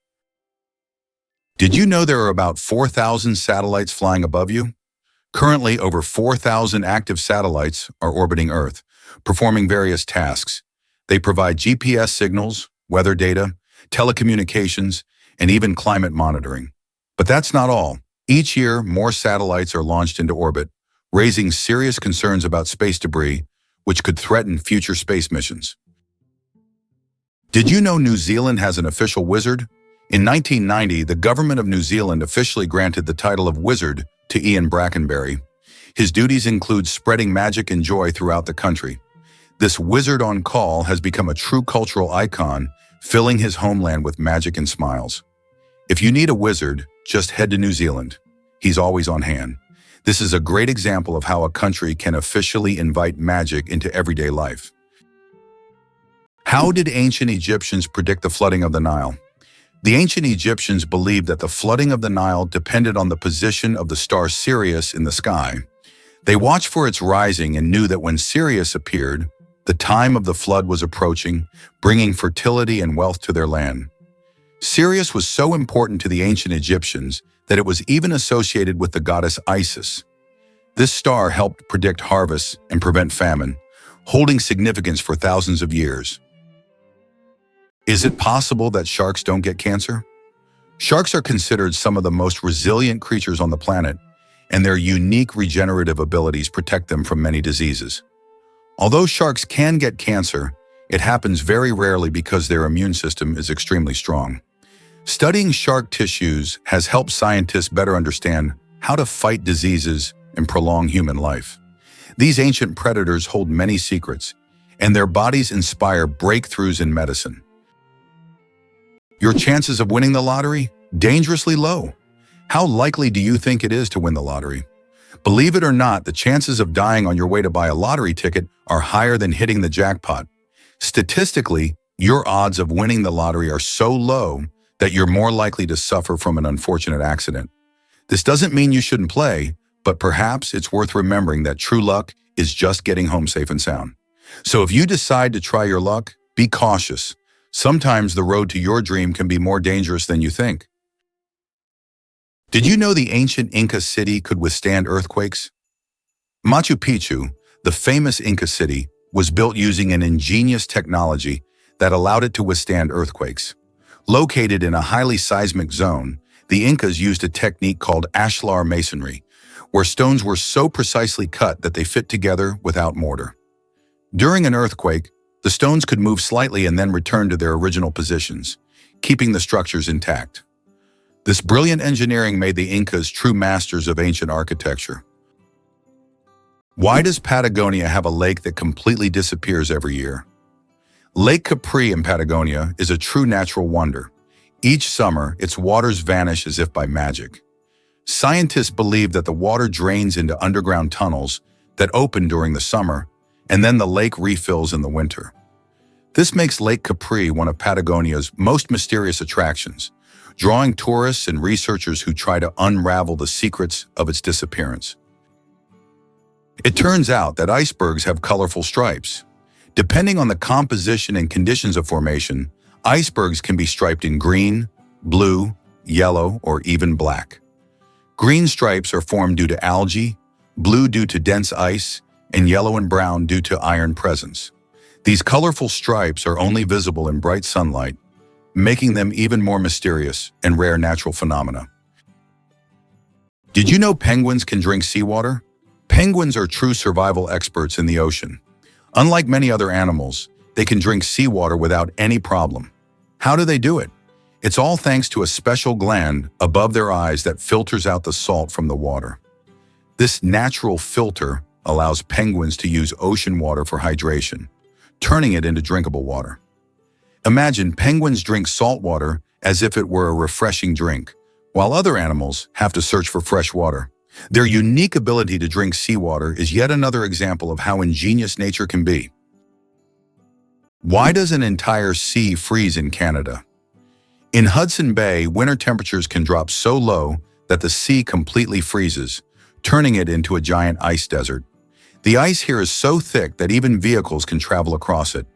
Did you know there are about 4,000 satellites flying above you? Currently, over 4,000 active satellites are orbiting Earth, performing various tasks. They provide GPS signals, weather data, telecommunications, and even climate monitoring. But that's not all. Each year, more satellites are launched into orbit, raising serious concerns about space debris, which could threaten future space missions. Did you know New Zealand has an official wizard? In 1990, the government of New Zealand officially granted the title of wizard to Ian Brackenbury. His duties include spreading magic and joy throughout the country. This wizard on call has become a true cultural icon, filling his homeland with magic and smiles. If you need a wizard, just head to New Zealand. He's always on hand. This is a great example of how a country can officially invite magic into everyday life. How did ancient Egyptians predict the flooding of the Nile? The ancient Egyptians believed that the flooding of the Nile depended on the position of the star Sirius in the sky. They watched for its rising and knew that when Sirius appeared, the time of the flood was approaching, bringing fertility and wealth to their land. Sirius was so important to the ancient Egyptians that it was even associated with the goddess Isis. This star helped predict harvests and prevent famine, holding significance for thousands of years. Is it possible that sharks don't get cancer? Sharks are considered some of the most resilient creatures on the planet, and their unique regenerative abilities protect them from many diseases. Although sharks can get cancer, it happens very rarely because their immune system is extremely strong. Studying shark tissues has helped scientists better understand how to fight diseases and prolong human life. These ancient predators hold many secrets, and their bodies inspire breakthroughs in medicine. Your chances of winning the lottery? Dangerously low. How likely do you think it is to win the lottery? Believe it or not, the chances of dying on your way to buy a lottery ticket are higher than hitting the jackpot. Statistically, your odds of winning the lottery are so low that you're more likely to suffer from an unfortunate accident. This doesn't mean you shouldn't play, but perhaps it's worth remembering that true luck is just getting home safe and sound. So if you decide to try your luck, be cautious. Sometimes the road to your dream can be more dangerous than you think. Did you know the ancient Inca city could withstand earthquakes? Machu Picchu, the famous Inca city, was built using an ingenious technology that allowed it to withstand earthquakes. Located in a highly seismic zone, the Incas used a technique called ashlar masonry, where stones were so precisely cut that they fit together without mortar. During an earthquake, the stones could move slightly and then return to their original positions, keeping the structures intact. This brilliant engineering made the Incas true masters of ancient architecture. Why does Patagonia have a lake that completely disappears every year? Lake Capri in Patagonia is a true natural wonder. Each summer, its waters vanish as if by magic. Scientists believe that the water drains into underground tunnels that open during the summer, and then the lake refills in the winter. This makes Lake Capri one of Patagonia's most mysterious attractions, drawing tourists and researchers who try to unravel the secrets of its disappearance. It turns out that icebergs have colorful stripes. Depending on the composition and conditions of formation, icebergs can be striped in green, blue, yellow, or even black. Green stripes are formed due to algae, blue due to dense ice, and yellow and brown due to iron presence. These colorful stripes are only visible in bright sunlight, making them even more mysterious and rare natural phenomena. Did you know penguins can drink seawater? Penguins are true survival experts in the ocean. Unlike many other animals, they can drink seawater without any problem. How do they do it? It's all thanks to a special gland above their eyes that filters out the salt from the water. This natural filter allows penguins to use ocean water for hydration, turning it into drinkable water. Imagine penguins drink salt water as if it were a refreshing drink, while other animals have to search for fresh water. Their unique ability to drink seawater is yet another example of how ingenious nature can be. Why does an entire sea freeze in Canada? In Hudson Bay, winter temperatures can drop so low that the sea completely freezes, turning it into a giant ice desert. The ice here is so thick that even vehicles can travel across it.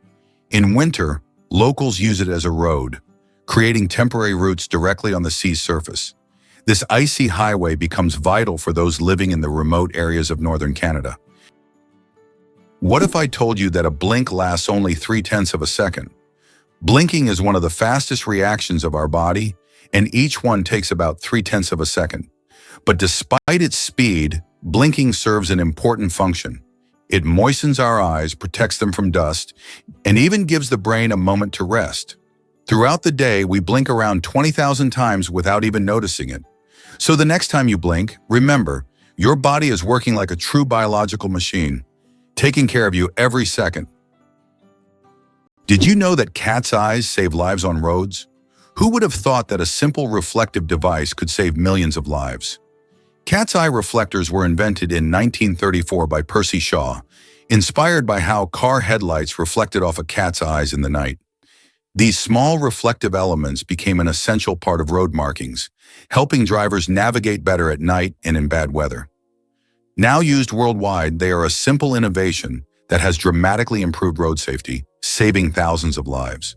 In winter, locals use it as a road, creating temporary routes directly on the sea's surface. This icy highway becomes vital for those living in the remote areas of northern Canada. What if I told you that a blink lasts only 0.3 of a second? Blinking is one of the fastest reactions of our body, and each one takes about 0.3 of a second. But despite its speed, blinking serves an important function. It moistens our eyes, protects them from dust, and even gives the brain a moment to rest. Throughout the day, we blink around 20,000 times without even noticing it. So the next time you blink, remember, your body is working like a true biological machine, taking care of you every second. Did you know that cat's eyes save lives on roads? Who would have thought that a simple reflective device could save millions of lives? Cat's eye reflectors were invented in 1934 by Percy Shaw, inspired by how car headlights reflected off a cat's eyes in the night. These small reflective elements became an essential part of road markings, helping drivers navigate better at night and in bad weather. Now used worldwide, they are a simple innovation that has dramatically improved road safety, saving thousands of lives.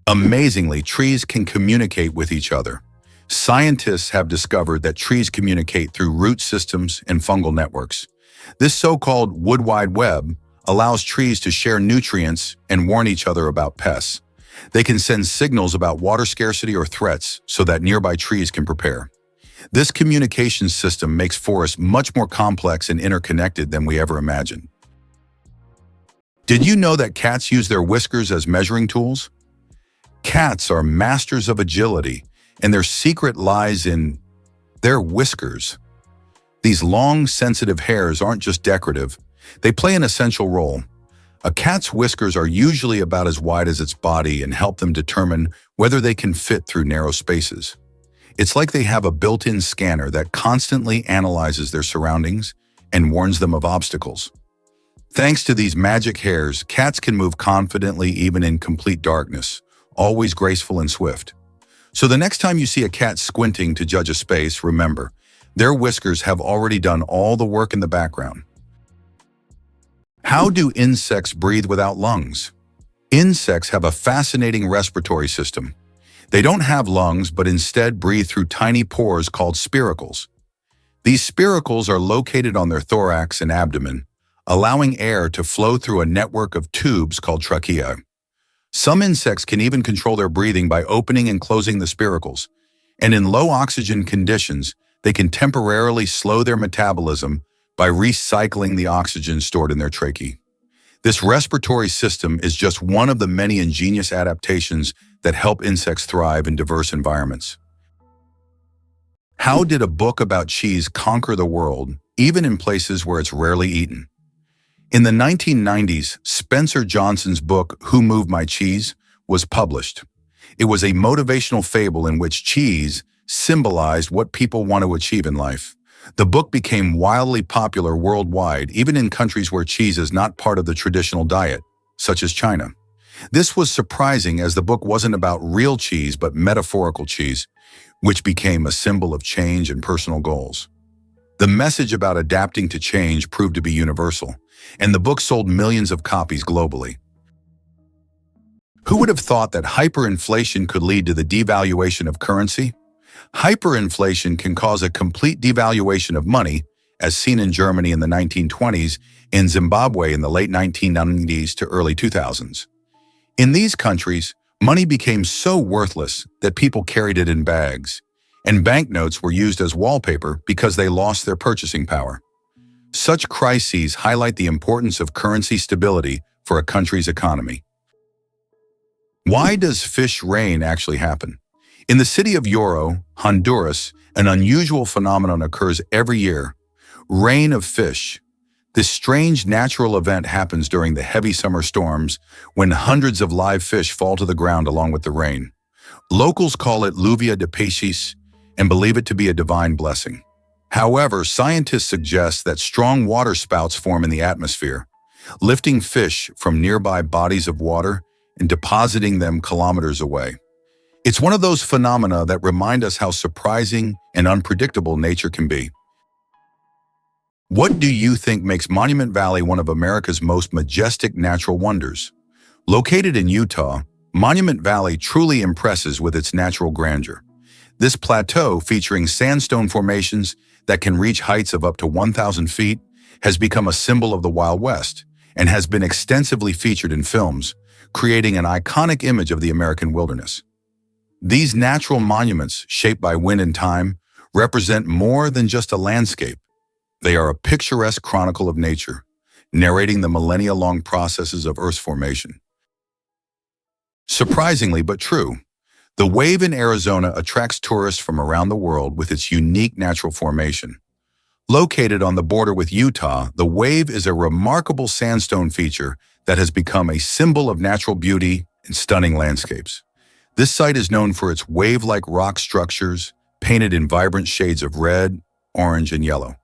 Amazingly, trees can communicate with each other. Scientists have discovered that trees communicate through root systems and fungal networks. This so-called wood wide web allows trees to share nutrients and warn each other about pests. They can send signals about water scarcity or threats so that nearby trees can prepare. This communication system makes forests much more complex and interconnected than we ever imagined. Did you know that cats use their whiskers as measuring tools? Cats are masters of agility, and their secret lies in their whiskers. These long, sensitive hairs aren't just decorative. They play an essential role. A cat's whiskers are usually about as wide as its body and help them determine whether they can fit through narrow spaces. It's like they have a built-in scanner that constantly analyzes their surroundings and warns them of obstacles. Thanks to these magic hairs, cats can move confidently even in complete darkness, always graceful and swift. So the next time you see a cat squinting to judge a space, remember, their whiskers have already done all the work in the background. How do insects breathe without lungs? Insects have a fascinating respiratory system. They don't have lungs, but instead breathe through tiny pores called spiracles. These spiracles are located on their thorax and abdomen, allowing air to flow through a network of tubes called tracheae. Some insects can even control their breathing by opening and closing the spiracles, and in low oxygen conditions, they can temporarily slow their metabolism by recycling the oxygen stored in their tracheae. This respiratory system is just one of the many ingenious adaptations that help insects thrive in diverse environments. How did a book about cheese conquer the world, even in places where it's rarely eaten? In the 1990s, Spencer Johnson's book, Who Moved My Cheese, was published. It was a motivational fable in which cheese symbolized what people want to achieve in life. The book became wildly popular worldwide, even in countries where cheese is not part of the traditional diet, such as China. This was surprising as the book wasn't about real cheese but metaphorical cheese, which became a symbol of change and personal goals. The message about adapting to change proved to be universal, and the book sold millions of copies globally. Who would have thought that hyperinflation could lead to the devaluation of currency? Hyperinflation can cause a complete devaluation of money, as seen in Germany in the 1920s and Zimbabwe in the late 1990s to early 2000s. In these countries, money became so worthless that people carried it in bags, and banknotes were used as wallpaper because they lost their purchasing power. Such crises highlight the importance of currency stability for a country's economy. Why does fish rain actually happen? In the city of Yoro, Honduras, an unusual phenomenon occurs every year. Rain of fish. This strange natural event happens during the heavy summer storms when hundreds of live fish fall to the ground along with the rain. Locals call it lluvia de peces and believe it to be a divine blessing. However, scientists suggest that strong water spouts form in the atmosphere, lifting fish from nearby bodies of water and depositing them kilometers away. It's one of those phenomena that remind us how surprising and unpredictable nature can be. What do you think makes Monument Valley one of America's most majestic natural wonders? Located in Utah, Monument Valley truly impresses with its natural grandeur. This plateau, featuring sandstone formations that can reach heights of up to 1,000 feet, has become a symbol of the Wild West and has been extensively featured in films, creating an iconic image of the American wilderness. These natural monuments, shaped by wind and time, represent more than just a landscape. They are a picturesque chronicle of nature, narrating the millennia-long processes of Earth's formation. Surprisingly but true, the Wave in Arizona attracts tourists from around the world with its unique natural formation. Located on the border with Utah, the Wave is a remarkable sandstone feature that has become a symbol of natural beauty and stunning landscapes. This site is known for its wave-like rock structures, painted in vibrant shades of red, orange, and yellow.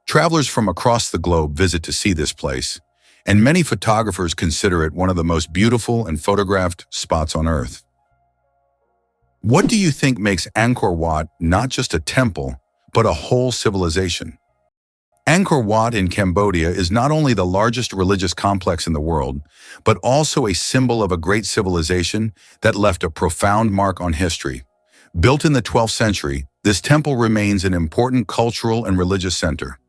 Travelers from across the globe visit to see this place, and many photographers consider it one of the most beautiful and photographed spots on Earth. What do you think makes Angkor Wat not just a temple, but a whole civilization? Angkor Wat in Cambodia is not only the largest religious complex in the world, but also a symbol of a great civilization that left a profound mark on history. Built in the 12th century, this temple remains an important cultural and religious center.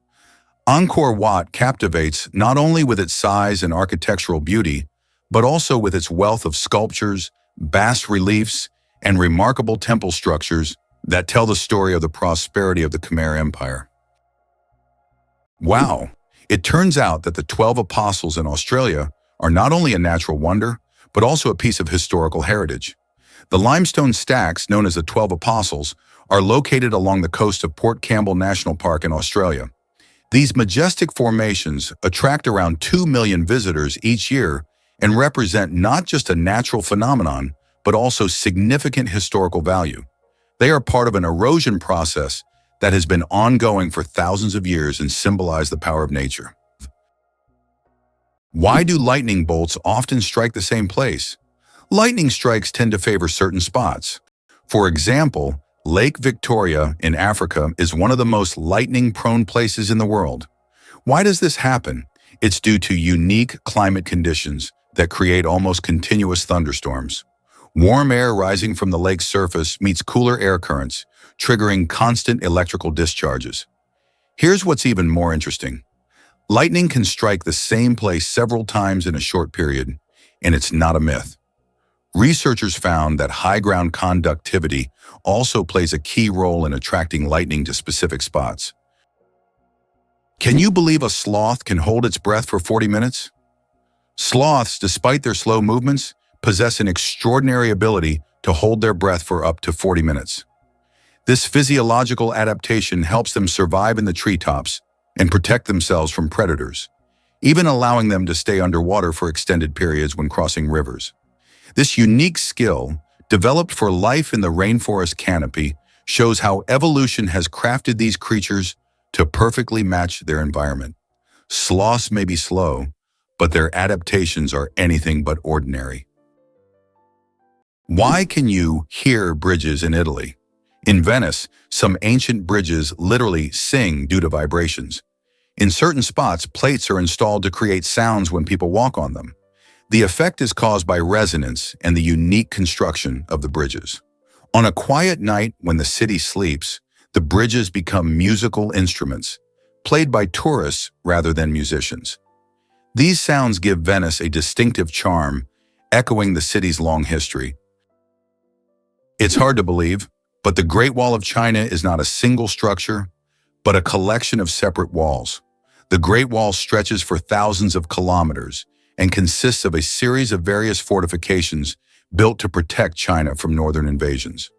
Angkor Wat captivates not only with its size and architectural beauty, but also with its wealth of sculptures, bas reliefs, and remarkable temple structures that tell the story of the prosperity of the Khmer Empire. Wow! It turns out that the 12 Apostles in Australia are not only a natural wonder, but also a piece of historical heritage. The limestone stacks, known as the 12 Apostles, are located along the coast of Port Campbell National Park in Australia. These majestic formations attract around 2 million visitors each year and represent not just a natural phenomenon, but also significant historical value. They are part of an erosion process that has been ongoing for thousands of years and symbolize the power of nature. Why do lightning bolts often strike the same place? Lightning strikes tend to favor certain spots. For example, Lake Victoria in Africa is one of the most lightning-prone places in the world. Why does this happen? It's due to unique climate conditions that create almost continuous thunderstorms. Warm air rising from the lake's surface meets cooler air currents, triggering constant electrical discharges. Here's what's even more interesting. Lightning can strike the same place several times in a short period, and it's not a myth. Researchers found that high ground conductivity also plays a key role in attracting lightning to specific spots. Can you believe a sloth can hold its breath for 40 minutes? Sloths, despite their slow movements, possess an extraordinary ability to hold their breath for up to 40 minutes. This physiological adaptation helps them survive in the treetops and protect themselves from predators, even allowing them to stay underwater for extended periods when crossing rivers. This unique skill, developed for life in the rainforest canopy, shows how evolution has crafted these creatures to perfectly match their environment. Sloths may be slow, but their adaptations are anything but ordinary. Why can you hear bridges in Italy? In Venice, some ancient bridges literally sing due to vibrations. In certain spots, plates are installed to create sounds when people walk on them. The effect is caused by resonance and the unique construction of the bridges. On a quiet night when the city sleeps, the bridges become musical instruments, played by tourists rather than musicians. These sounds give Venice a distinctive charm, echoing the city's long history. It's hard to believe, but the Great Wall of China is not a single structure, but a collection of separate walls. The Great Wall stretches for thousands of kilometers and consists of a series of various fortifications built to protect China from northern invasions.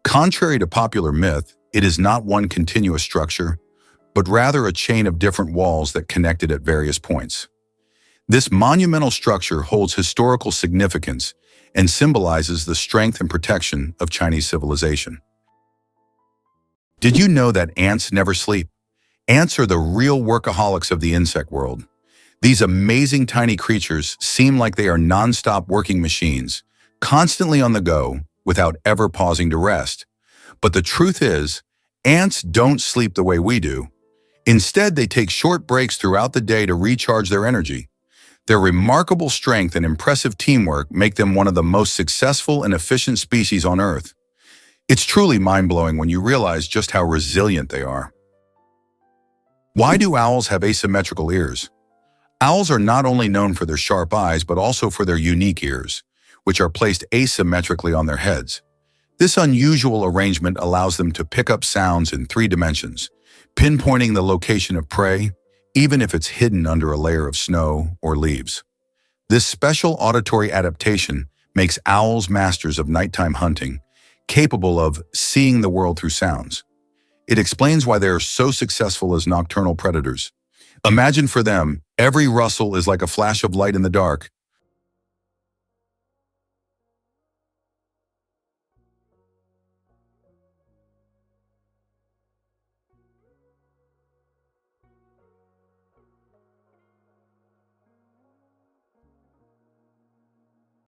Contrary to popular myth, it is not one continuous structure, but rather a chain of different walls that connect it at various points. This monumental structure holds historical significance and symbolizes the strength and protection of Chinese civilization. Did you know that ants never sleep? Ants are the real workaholics of the insect world. These amazing tiny creatures seem like they are non-stop working machines, constantly on the go, without ever pausing to rest. But the truth is, ants don't sleep the way we do. Instead, they take short breaks throughout the day to recharge their energy. Their remarkable strength and impressive teamwork make them one of the most successful and efficient species on Earth. It's truly mind-blowing when you realize just how resilient they are. Why do owls have asymmetrical ears? Owls are not only known for their sharp eyes, but also for their unique ears, which are placed asymmetrically on their heads. This unusual arrangement allows them to pick up sounds in 3 dimensions, pinpointing the location of prey, even if it's hidden under a layer of snow or leaves. This special auditory adaptation makes owls masters of nighttime hunting, capable of seeing the world through sounds. It explains why they are so successful as nocturnal predators. Imagine for them, every rustle is like a flash of light in the dark,